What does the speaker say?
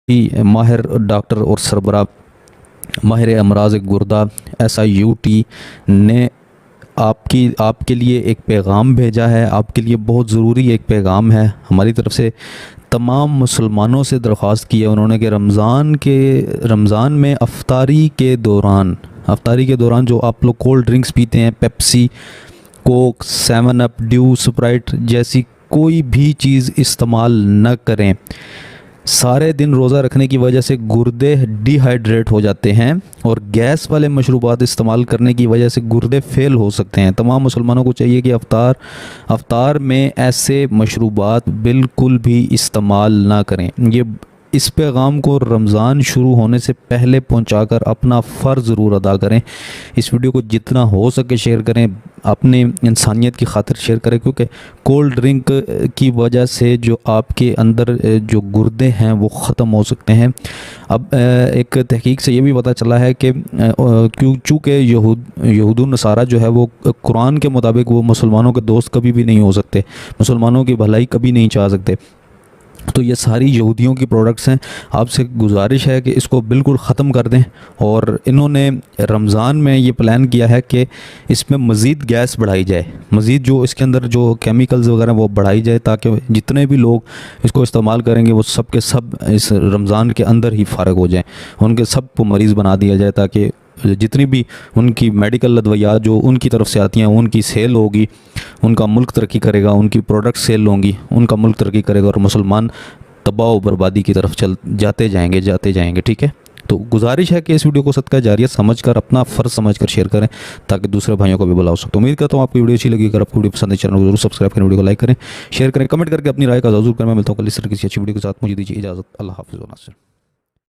माहिर डॉक्टर और सरबरा माहिर अमराज गुर्दा SIUT ने आपके लिए एक पैगाम भेजा है। आपके लिए बहुत ज़रूरी एक पैगाम है। हमारी तरफ से तमाम मुसलमानों से दरख्वास्त की है उन्होंने कि रमज़ान में अफ्तारी के दौरान जो आप लोग कोल्ड ड्रिंक्स पीते हैं, Pepsi, Coke, 7 up, due, Sprite जैसी कोई भी चीज़ इस्तेमाल न करें। सारे दिन रोज़ा रखने की वजह से गुर्दे डिहाइड्रेट हो जाते हैं और गैस वाले मशरूबात इस्तेमाल करने की वजह से गुर्दे फेल हो सकते हैं। तमाम मुसलमानों को चाहिए कि अफ्तार में ऐसे मशरूबात बिल्कुल भी इस्तेमाल ना करें। इस पैगाम को रमज़ान शुरू होने से पहले पहुंचाकर अपना फ़र्ज़ ज़रूर अदा करें। इस वीडियो को जितना हो सके शेयर करें, अपने इंसानियत की खातिर शेयर करें, क्योंकि कोल्ड ड्रिंक की वजह से जो आपके अंदर जो गुर्दे हैं वो ख़त्म हो सकते हैं। अब एक तहकीक से ये भी पता चला है कि चूँकि यहूद नसारा जो है वो कुरान के मुताबिक वो मुसलमानों के दोस्त कभी भी नहीं हो सकते, मुसलमानों की भलाई कभी नहीं चाह सकते। तो ये सारी यहूदियों की प्रोडक्ट्स हैं। आपसे गुजारिश है कि इसको बिल्कुल ख़त्म कर दें। और इन्होंने रमज़ान में ये प्लान किया है कि इसमें मज़ीद गैस बढ़ाई जाए, मज़ीद जो इसके अंदर जो केमिकल्स वगैरह वो बढ़ाई जाए, ताकि जितने भी लोग इसको इस्तेमाल करेंगे वो सब के सब इस रमज़ान के अंदर ही फ़ारग हो जाएँ, उनके सब को मरीज़ बना दिया जाए, ताकि जितनी भी उनकी मेडिकल अद्वियात जो उनकी तरफ से आती हैं उनकी सेल होगी, उनका मुल्क तरक्की करेगा, उनकी प्रोडक्ट सेल होंगी, उनका मुल्क तरक्की करेगा और मुसलमान तबाह बर्बादी की तरफ जाते जाएंगे। ठीक है, तो गुजारिश है कि इस वीडियो को सदका जारियत समझकर, अपना फ़र्ज़ समझकर शेयर करें, ताकि दूसरे भाइयों को भी बुला सकते। उम्मीद करता हूँ आपको वीडियो अच्छी लगी। अगर आपको वीडियो पसंद है, चैनल को जरूर सब्सक्राइब करें, वीडियो को लाइक करें, शेयर करें, कमेंट करके अपनी राय का ज़रूर करें। मैं मिलता हूँ कल इस तरह किसी अच्छी वीडियो के साथ। मुझे दीजिए इजाज़त। अल्लाह हाफ़िज़।